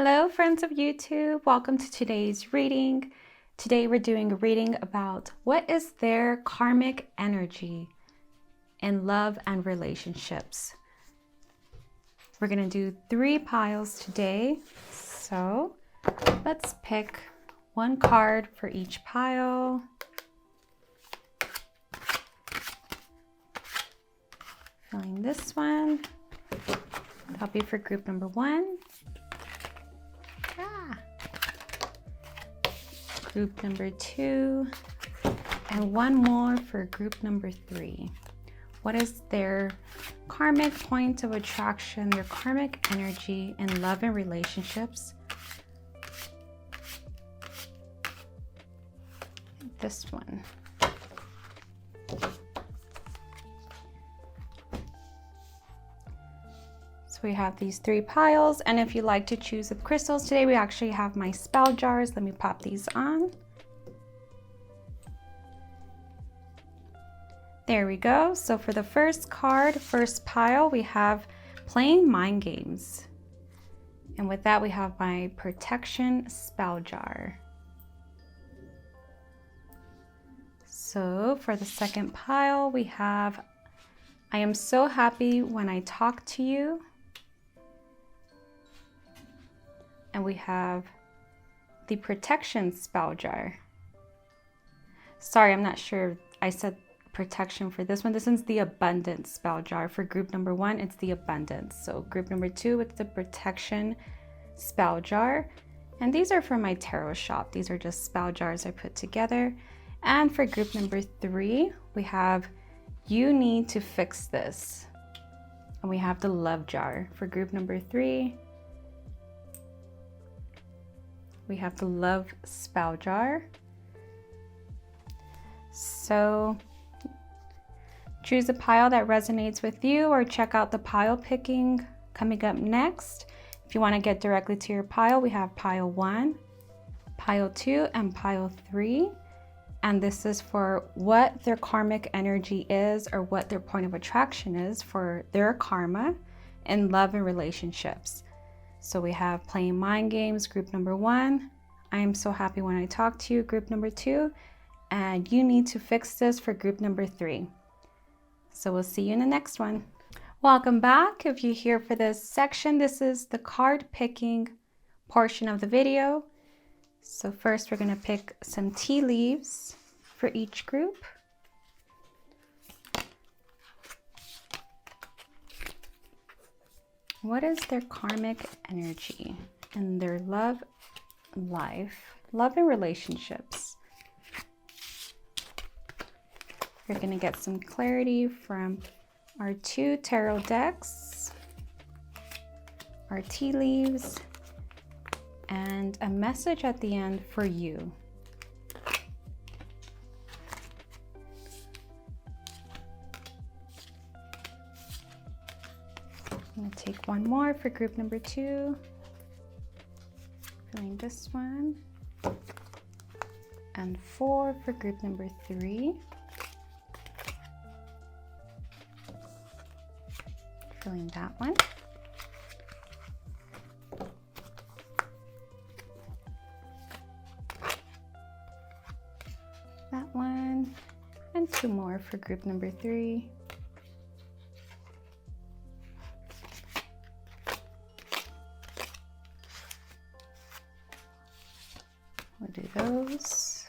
Hello friends of YouTube, welcome to today's reading. Today we're doing a reading about what is their karmic energy in love and relationships. We're going to do 3 piles today, so let's pick one card for each pile. Filling this one. That'll be for group number 1. Group number 2, and one more for group number 3. What is their karmic point of attraction, their karmic energy in love and relationships? This one. So we have these 3 piles, and if you like to choose the crystals today, we actually have my spell jars. Let me pop these on. There we go. So for the first card, first pile, we have playing mind games. And with that, we have my protection spell jar. So for the second pile, we have I am so happy when I talk to you. And we have the protection spell jar. Sorry, I'm not sure if I said protection for this one. This one's the abundance spell jar. For group number 1, it's the abundance. So group number 2, it's the protection spell jar. And these are from my tarot shop. These are just spell jars I put together. And for group number 3, we have you need to fix this. And we have the love jar. For group number 3, we have the love spell jar. So choose a pile that resonates with you, or check out the pile picking coming up next. If you want to get directly to your pile, we have pile 1, pile 2, and pile 3. And this is for what their karmic energy is, or what their point of attraction is for their karma in love and relationships. So we have playing mind games, group number 1. I am so happy when I talk to you, group number 2. And you need to fix this for group number 3. So we'll see you in the next one. Welcome back. If you're here for this section, this is the card picking portion of the video. So first we're going to pick some tea leaves for each group. What is their karmic energy in their love life, love and relationships? We're going to get some clarity from our 2 tarot decks, our tea leaves, and a message at the end for you. I'm going to take one more for group number 2. Filling this one. And 4 for group number 3. Filling that one. That one. And 2 more for group number 3. We'll do those.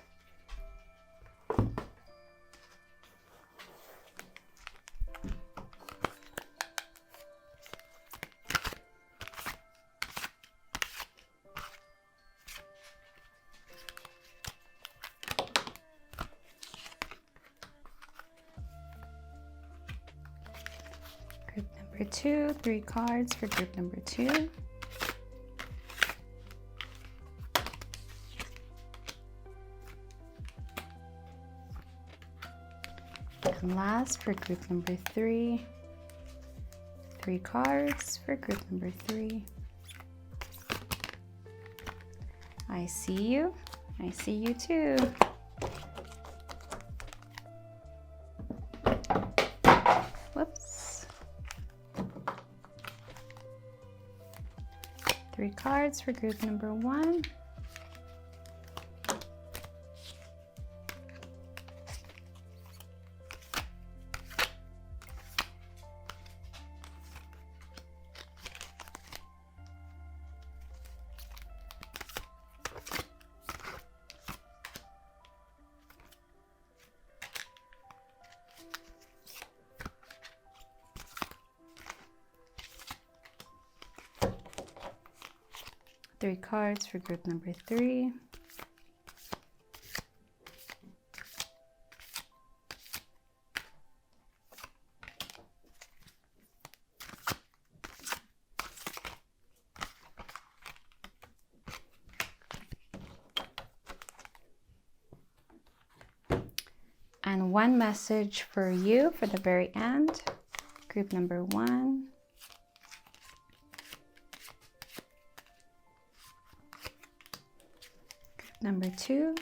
Group number 2, 3 cards for group number 2. And last for group number 3, 3 cards for group number 3. I see you. I see you too. Whoops. 3 cards for group number 1. Three cards for group number 3. And one message for you for the very end, group number 1. Number 2,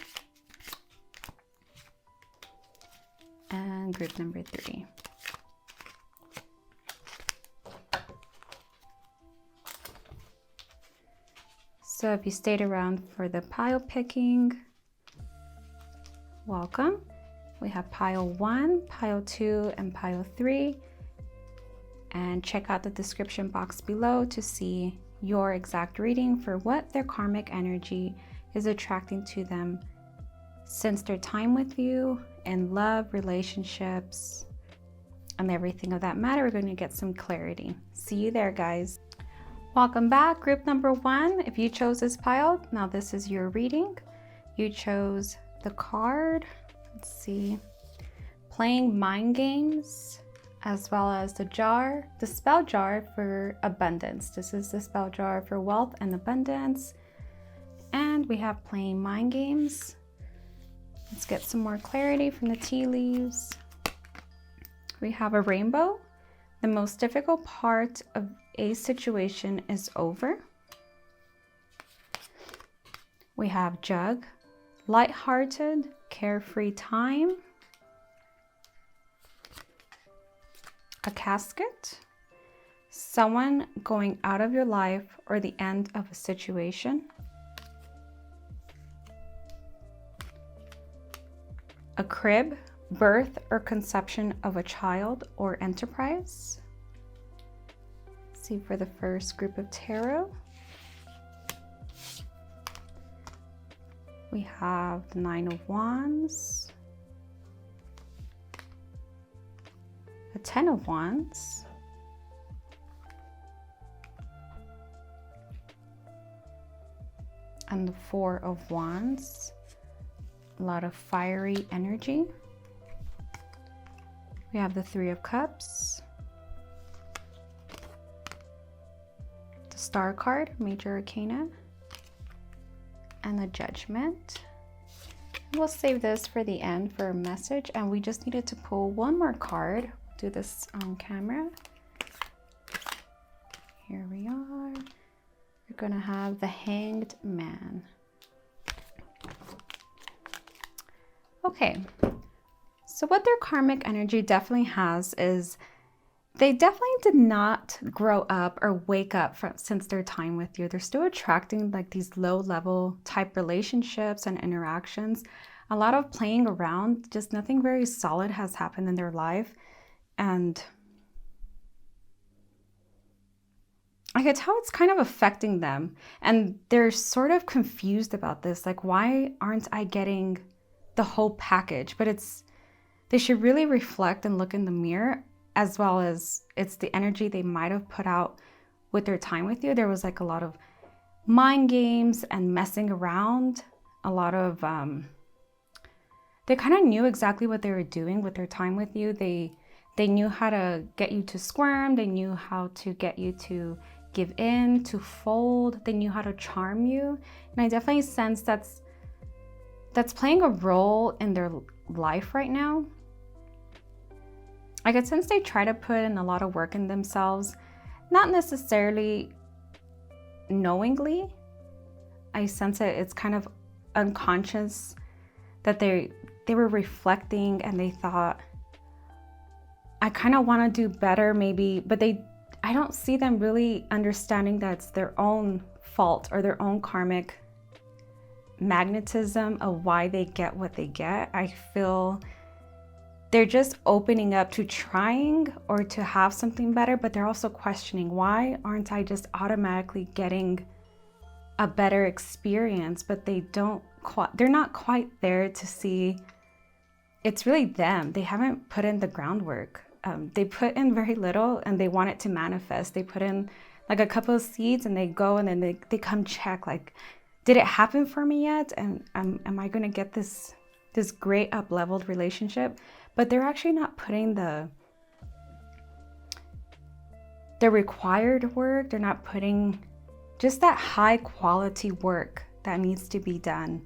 and group number 3. So if you stayed around for the pile picking, welcome. We have pile 1, pile 2, and pile 3. And check out the description box below to see your exact reading for what their karmic energy is attracting to them since their time with you in love, relationships, and everything of that matter. We're going to get some clarity. See you there, guys. Welcome back, group number 1. If you chose this pile, now this is your reading. You chose the card, let's see, playing mind games, as well as the jar, the spell jar for abundance. This is the spell jar for wealth and abundance. And we have playing mind games. Let's get some more clarity from the tea leaves. We have a rainbow. The most difficult part of a situation is over. We have jug. Lighthearted, carefree time. A casket. Someone going out of your life or the end of a situation. A crib, birth or conception of a child or enterprise. Let's see for the first group of tarot. We have the 9 of Wands, the 10 of Wands, and the 4 of Wands. A lot of fiery energy. We have the 3 of Cups, the Star card, Major Arcana, and the Judgment. We'll save this for the end for a message, and we just needed to pull one more card. Do this on camera. Here we are. We're gonna have the Hanged Man. Okay, so what their karmic energy definitely has is they definitely did not grow up or wake up since their time with you. They're still attracting like these low-level type relationships and interactions. A lot of playing around, just nothing very solid has happened in their life. And I could tell it's kind of affecting them. And they're sort of confused about this. Like, why aren't I getting the whole package? But they should really reflect and look in the mirror, as well as it's the energy they might have put out with their time with you. There was like a lot of mind games and messing around. A lot of, they kind of knew exactly what they were doing with their time with you. They knew how to get you to squirm. They knew how to get you to give in, to fold. They knew how to charm you. And I definitely sense that's playing a role in their life right now. I could sense they try to put in a lot of work in themselves, not necessarily knowingly. I sense it's kind of unconscious that they were reflecting and they thought, I kind of want to do better maybe, but I don't see them really understanding that it's their own fault or their own karmic magnetism of why they get what they get. I feel they're just opening up to trying or to have something better, but they're also questioning, why aren't I just automatically getting a better experience? But they're not quite there to see it's really them. They haven't put in the groundwork. They put in very little and they want it to manifest. They put in like a couple of seeds and they go and then they come check, like, did it happen for me yet? And am I going to get this great up-leveled relationship? But they're actually not putting the required work. They're not putting just that high quality work that needs to be done.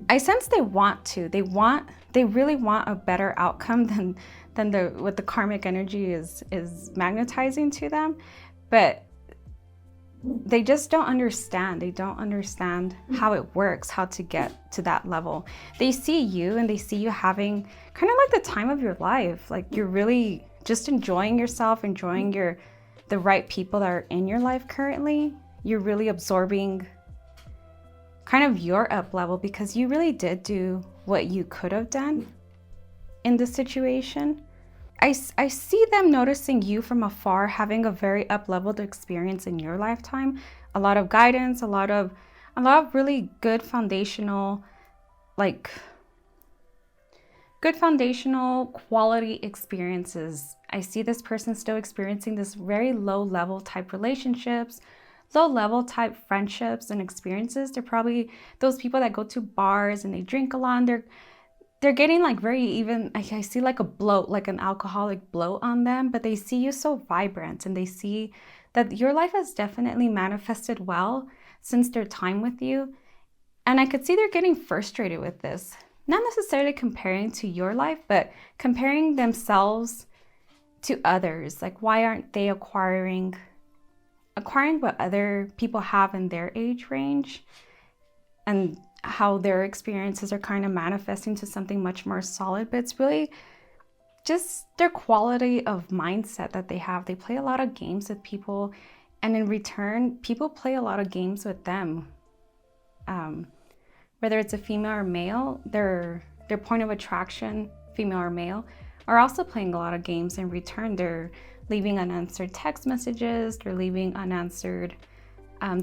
I sense they want to. They really want a better outcome than what the karmic energy is magnetizing to them, but they just don't understand. They don't understand how it works, how to get to that level. They see you and they see you having kind of like the time of your life. Like you're really just enjoying yourself, enjoying the right people that are in your life currently. You're really absorbing kind of your up level because you really did do what you could have done in this situation. I see them noticing you from afar, having a very up-leveled experience in your lifetime. A lot of guidance, a lot of really good foundational quality experiences. I see this person still experiencing this very low-level type relationships, low-level type friendships and experiences. They're probably those people that go to bars and they drink a lot. They're getting like very even, I see like a bloat, like an alcoholic bloat on them, but they see you so vibrant and they see that your life has definitely manifested well since their time with you. And I could see they're getting frustrated with this. Not necessarily comparing to your life, but comparing themselves to others. Like, why aren't they acquiring what other people have in their age range? And how their experiences are kind of manifesting to something much more solid. But it's really just their quality of mindset that they have. They play a lot of games with people, and in return, people play a lot of games with them. Whether it's a female or male, their point of attraction, female or male, are also playing a lot of games in return. They're leaving unanswered text messages, they're leaving unanswered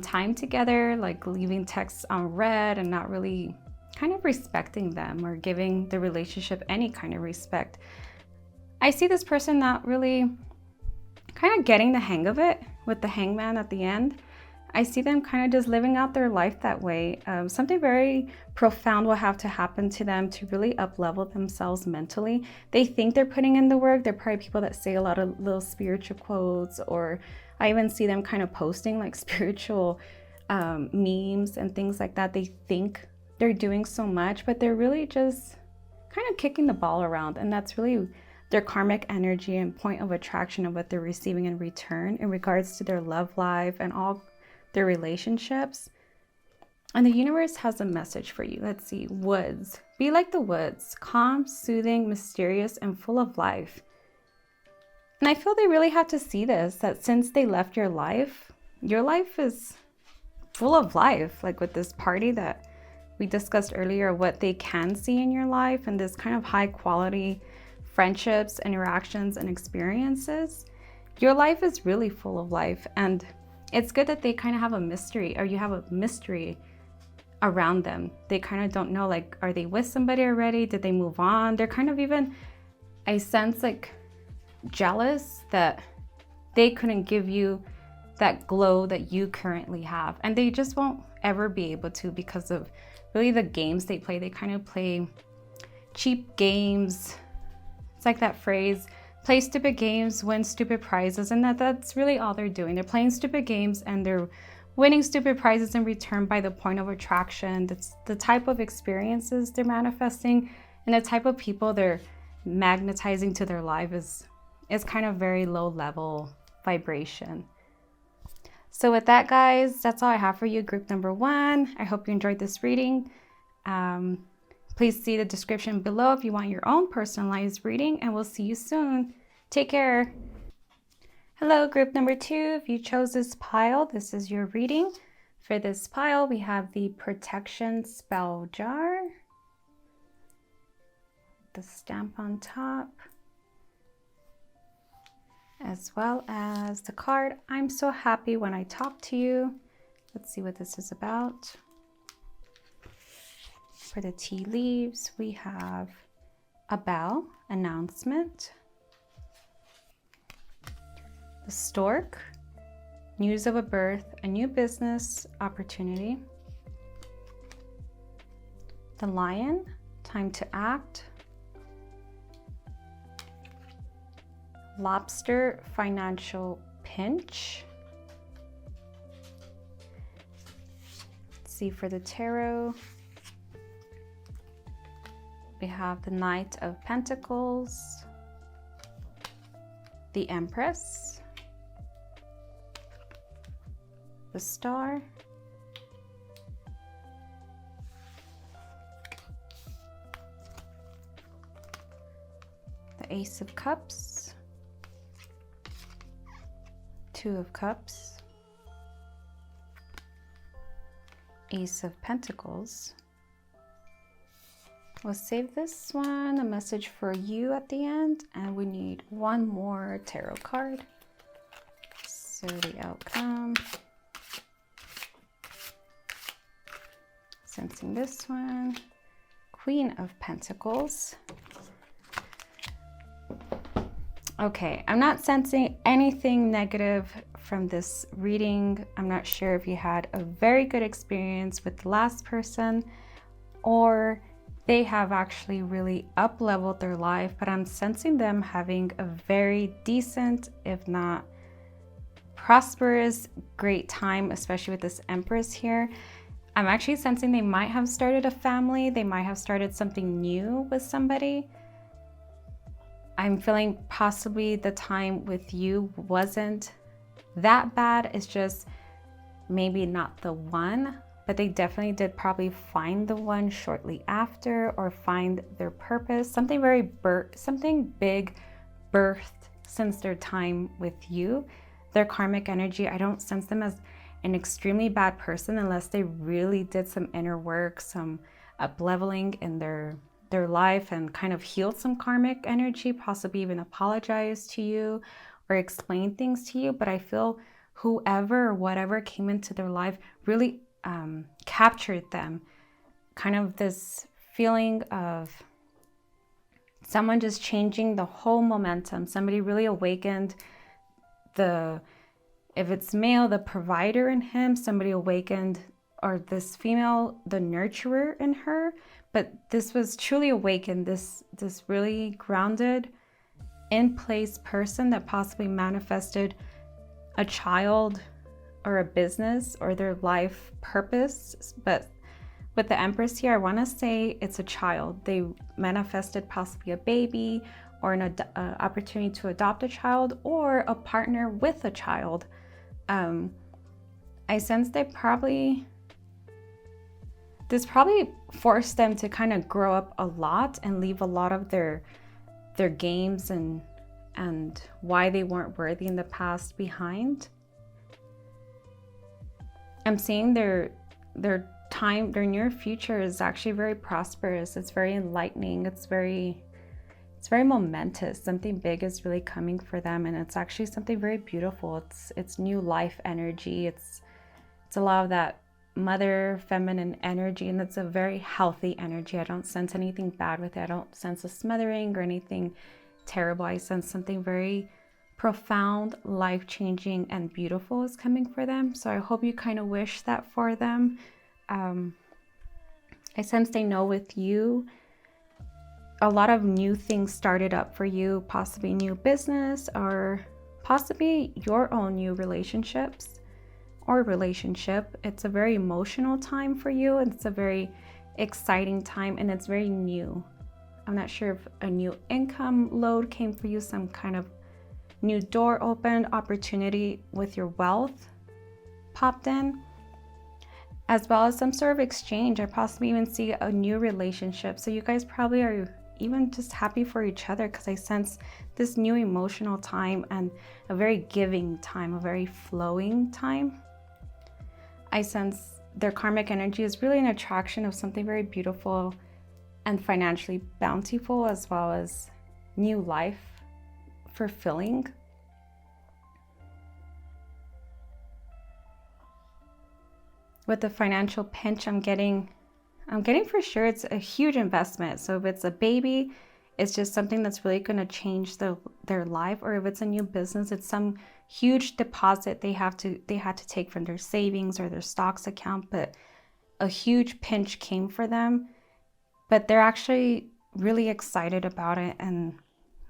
time together, like leaving texts unread and not really kind of respecting them or giving the relationship any kind of respect. I see this person not really kind of getting the hang of it with the hangman at the end. I see them kind of just living out their life that way. Something very profound will have to happen to them to really up-level themselves mentally. They think they're putting in the work. They're probably people that say a lot of little spiritual quotes, or I even see them kind of posting like spiritual memes and things like that. They think they're doing so much, but they're really just kind of kicking the ball around. And that's really their karmic energy and point of attraction of what they're receiving in return in regards to their love life and all their relationships. And the universe has a message for you. Let's see. Woods. Be like the woods. Calm, soothing, mysterious, and full of life. And I feel they really have to see this, that since they left your life is full of life. Like with this party that we discussed earlier, what they can see in your life and this kind of high quality friendships, interactions, and experiences. Your life is really full of life. And it's good that they kind of have a mystery, or you have a mystery around them. They kind of don't know, like, are they with somebody already? Did they move on? They're kind of even, I sense, like, jealous that they couldn't give you that glow that you currently have. And they just won't ever be able to because of really the games they play. They kind of play cheap games. It's like that phrase, play stupid games, win stupid prizes. And that's really all they're doing. They're playing stupid games and they're winning stupid prizes in return by the point of attraction. That's the type of experiences they're manifesting, and the type of people they're magnetizing to their life is kind of very low level vibration. So with that, guys, that's all I have for you, group number 1. I hope you enjoyed this reading. Please see the description below if you want your own personalized reading, and we'll see you soon. Take care. Hello, group number 2. If you chose this pile, this is your reading. For this pile, we have the protection spell jar, the stamp on top, as well as the card, I'm so happy when I talk to you. Let's see what this is about. For the tea leaves, we have a bell, announcement, the stork, news of a birth, a new business opportunity, the lion, time to act, lobster, financial pinch. Let's see for the tarot. We have the Knight of Pentacles, the Empress, the Star, the Ace of Cups, Two of Cups, Ace of Pentacles. We'll save this one, a message for you at the end, and we need one more tarot card. So the outcome. Sensing this one, Queen of Pentacles. Okay, I'm not sensing anything negative from this reading. I'm not sure if you had a very good experience with the last person or they have actually really up-leveled their life, but I'm sensing them having a very decent, if not prosperous, great time, especially with this Empress here. I'm actually sensing they might have started a family. They might have started something new with somebody. I'm feeling possibly the time with you wasn't that bad. It's just maybe not the one, but they definitely did probably find the one shortly after or find their purpose. Something something big birthed since their time with you. Their karmic energy, I don't sense them as an extremely bad person unless they really did some inner work, some up-leveling in their life and kind of healed some karmic energy, possibly even apologized to you or explained things to you. But I feel whoever or whatever came into their life really captured them. Kind of this feeling of someone just changing the whole momentum. Somebody really awakened if it's male, the provider in him. Somebody awakened, or this female, the nurturer in her. But this was truly awakened, this really grounded, in place person that possibly manifested a child or a business or their life purpose. But with the Empress here, I want to say it's a child. They manifested possibly a baby or an opportunity to adopt a child or a partner with a child. I sense this probably forced them to kind of grow up a lot and leave a lot of their games and why they weren't worthy in the past behind. I'm seeing their near future is actually very prosperous. It's very enlightening. It's very momentous. Something big is really coming for them, and it's actually something very beautiful. It's new life energy. It's a lot of that mother feminine energy, and it's a very healthy energy. I don't sense anything bad with it. I don't sense a smothering or anything terrible. I sense something very profound, life-changing, and beautiful is coming for them. So I hope you kind of wish that for them. I sense they know with you, a lot of new things started up for you, possibly new business or possibly your own new relationships or relationship. It's a very emotional time for you. It's a very exciting time, and it's very new. I'm not sure if a new income load came for you, some kind of new door opened, opportunity with your wealth popped in, as well as some sort of exchange. I possibly even see a new relationship. So you guys probably are even just happy for each other, because I sense this new emotional time and a very giving time, a very flowing time. I sense their karmic energy is really an attraction of something very beautiful and financially bountiful, as well as new life fulfilling. With the financial pinch, I'm getting for sure it's a huge investment. So if it's a baby, it's just something that's really going to change their life. Or if it's a new business, it's some huge deposit they had to take from their savings or their stocks account. But a huge pinch came for them. But they're actually really excited about it, and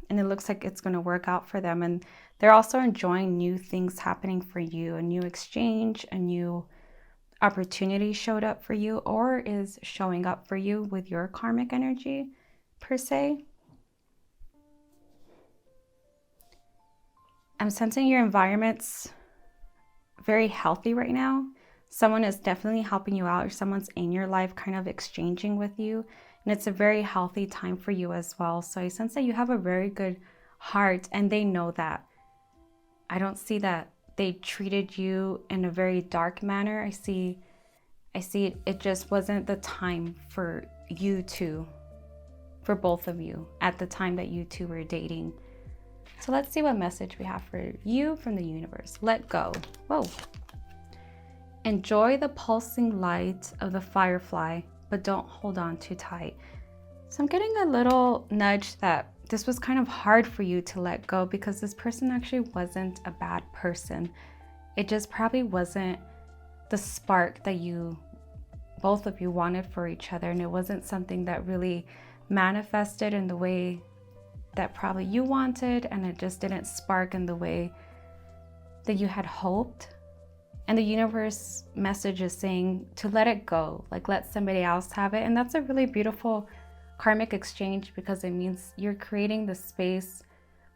it looks like it's going to work out for them. And they're also enjoying new things happening for you, a new exchange, a new opportunity showed up for you or is showing up for you with your karmic energy per se. I'm sensing your environment's very healthy right now. Someone is definitely helping you out, or someone's in your life kind of exchanging with you, and it's a very healthy time for you as well. So I sense that you have a very good heart, and they know that. I don't see that they treated you in a very dark manner. I see it just wasn't the time for both of you at the time that you two were dating. So let's see what message we have for you from the universe. Let go. Whoa. Enjoy the pulsing light of the firefly, but don't hold on too tight. So I'm getting a little nudge that this was kind of hard for you to let go, because this person actually wasn't a bad person. It just probably wasn't the spark that both of you wanted for each other, and it wasn't something that really manifested in the way that probably you wanted, and it just didn't spark in the way that you had hoped. And the universe message is saying to let it go, like let somebody else have it. And that's a really beautiful karmic exchange, because it means you're creating the space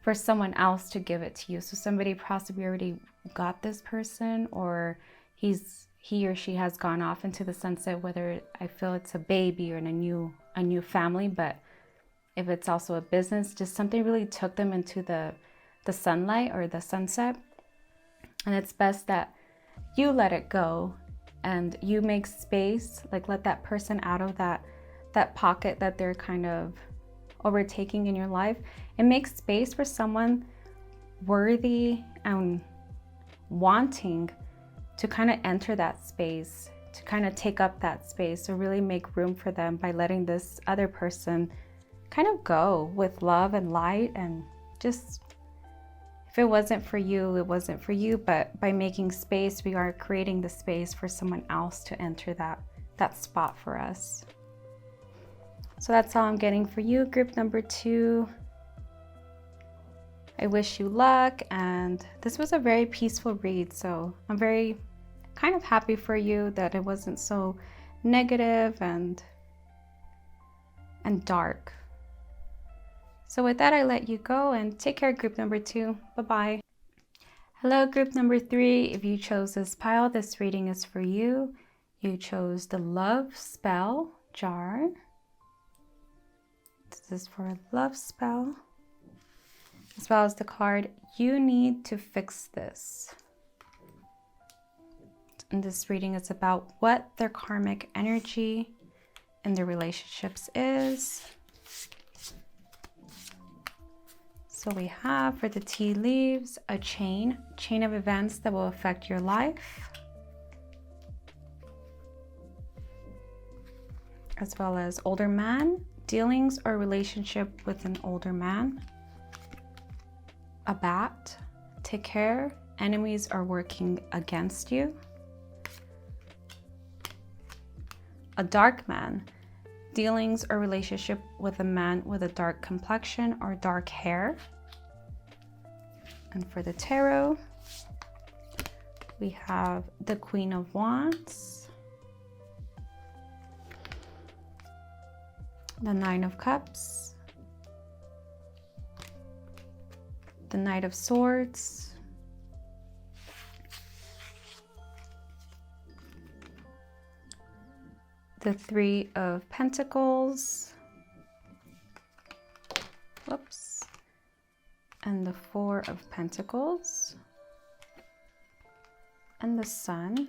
for someone else to give it to you. So somebody possibly already got this person, or he or she has gone off into the sunset, whether I feel it's a baby or in a new family. But if it's also a business, just something really took them into the sunlight or the sunset. And it's best that you let it go and you make space, like let that person out of that pocket that they're kind of overtaking in your life, and make space for someone worthy and wanting to kind of enter that space, to kind of take up that space. So really make room for them by letting this other person kind of go with love and light. And just, if it wasn't for you, it wasn't for you. But by making space, we are creating the space for someone else to enter that spot for us. So that's all I'm getting for you, group number 2. I wish you luck, and this was a very peaceful read, so I'm very kind of happy for you that it wasn't so negative and dark. So with that, I let you go, and take care, group number 2. Bye-bye. Hello, group number 3. If you chose this pile, this reading is for you. You chose the love spell jar. This is for a love spell, as well as the card, you need to fix this. And this reading is about what their karmic energy in their relationships is. So we have, for the tea leaves, a chain of events that will affect your life, as well as older man, dealings or relationship with an older man. A bat, take care, enemies are working against you. A dark man, dealings or relationship with a man with a dark complexion or dark hair. And for the tarot, we have the Queen of Wands, the Nine of Cups, the Knight of Swords, the Three of Pentacles, and the Four of Pentacles and the Sun.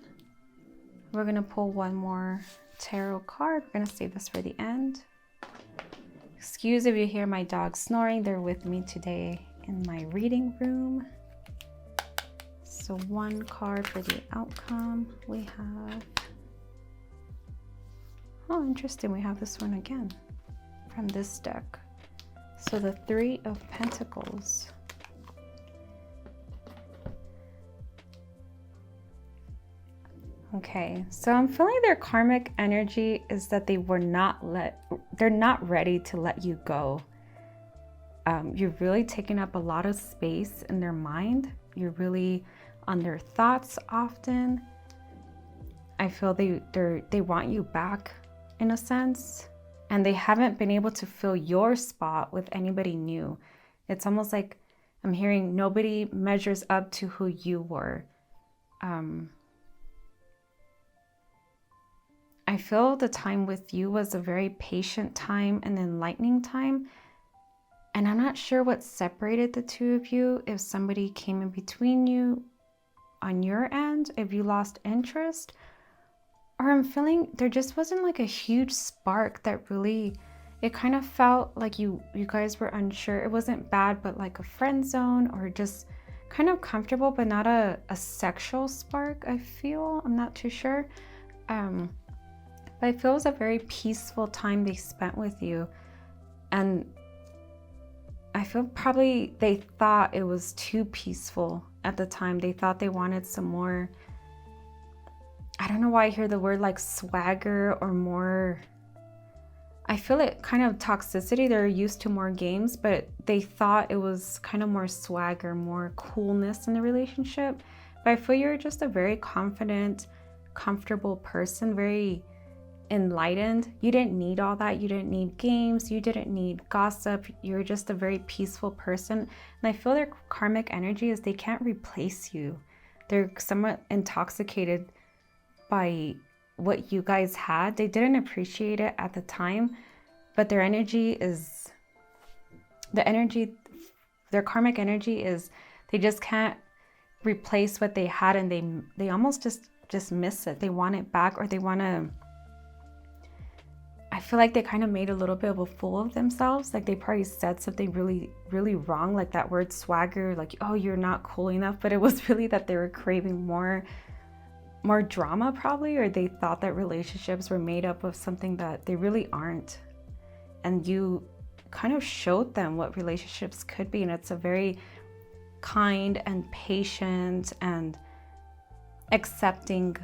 We're going to pull one more tarot card. We're going to save this for the end. Excuse if you hear my dog snoring. They're with me today in my reading room. So one card for the outcome. We have, oh, interesting. We have this one again from this deck. So the Three of Pentacles. Okay, so I'm feeling their karmic energy is that they're not ready to let you go. You're really taking up a lot of space in their mind. You're really on their thoughts often. I feel they want you back in a sense, and they haven't been able to fill your spot with anybody new. It's almost like I'm hearing nobody measures up to who you were. I feel the time with you was a very patient time, an enlightening time. And I'm not sure what separated the two of you, if somebody came in between you on your end, if you lost interest, or I'm feeling there just wasn't like a huge spark that really, it kind of felt like you guys were unsure. It wasn't bad, but like a friend zone or just kind of comfortable, but not a sexual spark, I feel. I'm not too sure. But I feel it was a very peaceful time they spent with you. And I feel probably they thought it was too peaceful at the time. They thought they wanted some more, I don't know why I hear the word like swagger or more. I feel it kind of toxicity. They're used to more games, but they thought it was kind of more swagger, more coolness in the relationship. But I feel you're just a very confident, comfortable person, very enlightened. You didn't need all that. You didn't need games. You didn't need gossip. You're just a very peaceful person. And I feel their karmic energy is they can't replace you. They're somewhat intoxicated by what you guys had. They didn't appreciate it at the time, but their energy is, their karmic energy is, they just can't replace what they had, and they almost just miss it. They want it back, or they want to, I feel like they kind of made a little bit of a fool of themselves. Like they probably said something really, really wrong, like that word swagger, like, oh, you're not cool enough. But it was really that they were craving more drama probably, or they thought that relationships were made up of something that they really aren't. And you kind of showed them what relationships could be. And it's a very kind and patient and accepting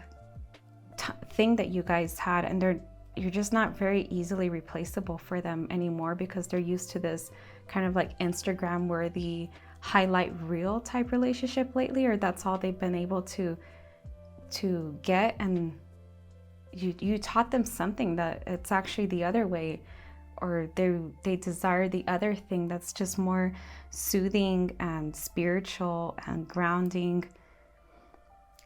thing that you guys had. And you're just not very easily replaceable for them anymore, because they're used to this kind of like Instagram worthy highlight reel type relationship lately, or that's all they've been able to get. And you taught them something that it's actually the other way, or they desire the other thing that's just more soothing and spiritual and grounding.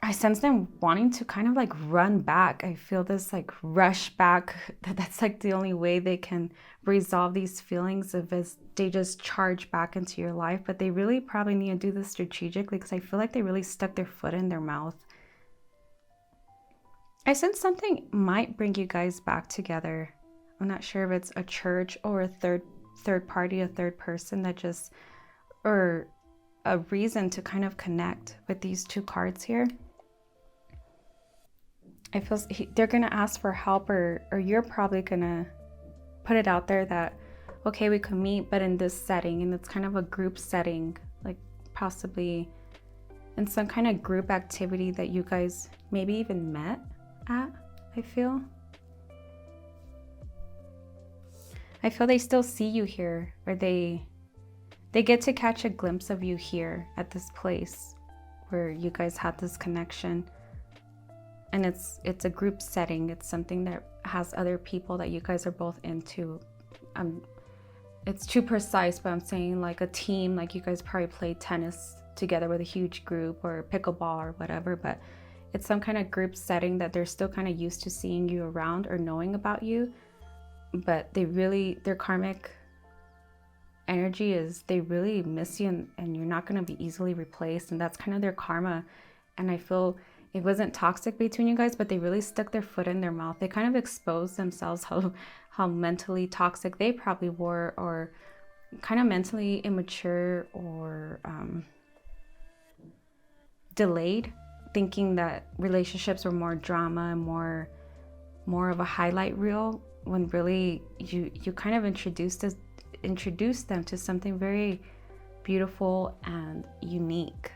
I sense them wanting to kind of like run back. I feel this like rush back. That's like the only way they can resolve these feelings, of is they just charge back into your life. But they really probably need to do this strategically, because I feel like they really stuck their foot in their mouth. I sense something might bring you guys back together. I'm not sure if it's a church or a third party, a third person that just, or a reason to kind of connect with these two cards here. I feel they're going to ask for help, or you're probably going to put it out there that, okay, we could meet, but in this setting, and it's kind of a group setting, like possibly in some kind of group activity that you guys maybe even met at, I feel they still see you here, or they get to catch a glimpse of you here at this place where you guys had this connection. And it's a group setting. It's something that has other people that you guys are both into. It's too precise, but I'm saying like a team, like you guys probably play tennis together with a huge group, or pickleball or whatever, but it's some kind of group setting that they're still kind of used to seeing you around or knowing about you. But their karmic energy is they really miss you, and you're not going to be easily replaced, and that's kind of their karma. And I feel it wasn't toxic between you guys, but they really stuck their foot in their mouth. They kind of exposed themselves how mentally toxic they probably were, or kind of mentally immature, or delayed, thinking that relationships were more drama and more of a highlight reel, when really you kind of introduced them to something very beautiful and unique.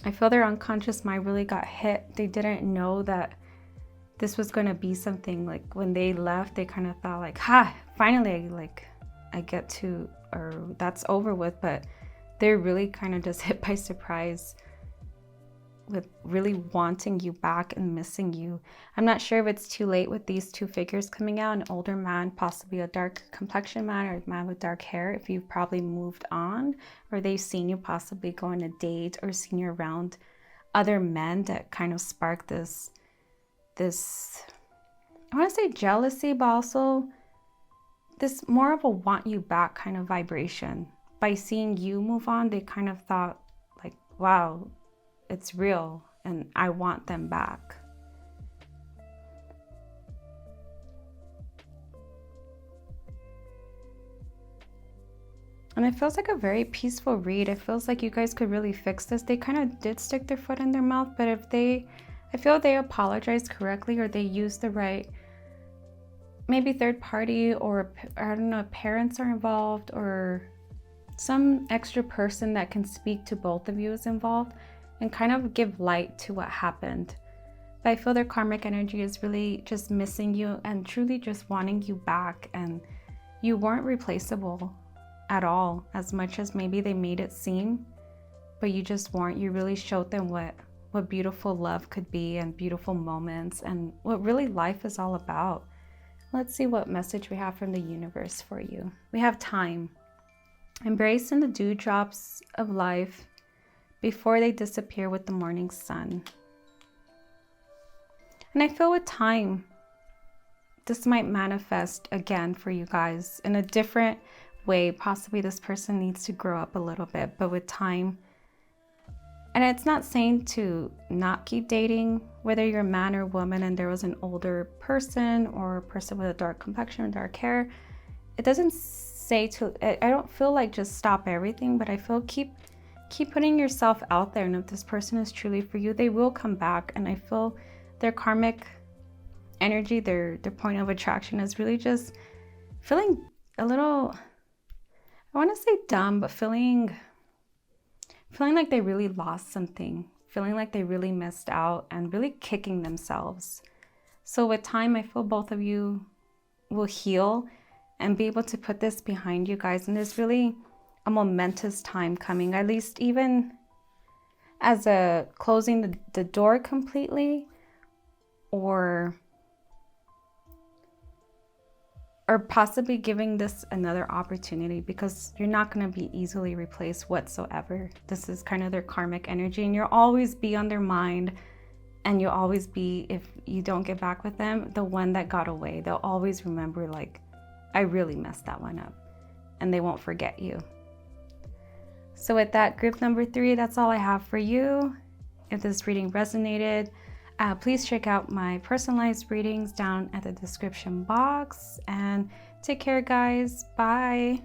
I feel their unconscious mind really got hit. They didn't know that this was going to be something. Like when they left, they kind of thought like, finally, like I get to, or that's over with. But they're really kind of just hit by surprise with really wanting you back and missing you. I'm not sure if it's too late with these two figures coming out, an older man, possibly a dark complexion man, or a man with dark hair, if you've probably moved on, or they've seen you possibly go on a date, or seen you around other men that kind of spark this I want to say jealousy, but also this more of a want you back kind of vibration. By seeing you move on, they kind of thought like, wow, it's real and I want them back. And it feels like a very peaceful read. It feels like you guys could really fix this. They kind of did stick their foot in their mouth, but I feel they apologized correctly, or they used the right, maybe third party, or I don't know, parents are involved, or some extra person that can speak to both of you is involved and kind of give light to what happened. But I feel their karmic energy is really just missing you and truly just wanting you back, and you weren't replaceable at all, as much as maybe they made it seem, but you just weren't. You really showed them what beautiful love could be, and beautiful moments, and what really life is all about. Let's see what message we have from the universe for you. We have time. Embrace in the dewdrops of life before they disappear with the morning sun. And I feel with time, this might manifest again for you guys in a different way. Possibly this person needs to grow up a little bit, but with time. And it's not saying to not keep dating, whether you're a man or woman and there was an older person, or a person with a dark complexion or dark hair. It doesn't say to, I don't feel like just stop everything, but I feel keep putting yourself out there. And if this person is truly for you, they will come back. And I feel their karmic energy, their point of attraction is really just feeling a little, I want to say dumb, but feeling like they really lost something, feeling like they really missed out, and really kicking themselves. So with time, I feel both of you will heal and be able to put this behind you guys. And there's really a momentous time coming, at least even as a closing the door completely, or possibly giving this another opportunity, because you're not going to be easily replaced whatsoever. This is kind of their karmic energy, and you'll always be on their mind, and you'll always be, if you don't get back with them, the one that got away. They'll always remember, like, I really messed that one up, and they won't forget you. So with that, group number 3, that's all I have for you. If this reading resonated, please check out my personalized readings down at the description box, and take care, guys. Bye.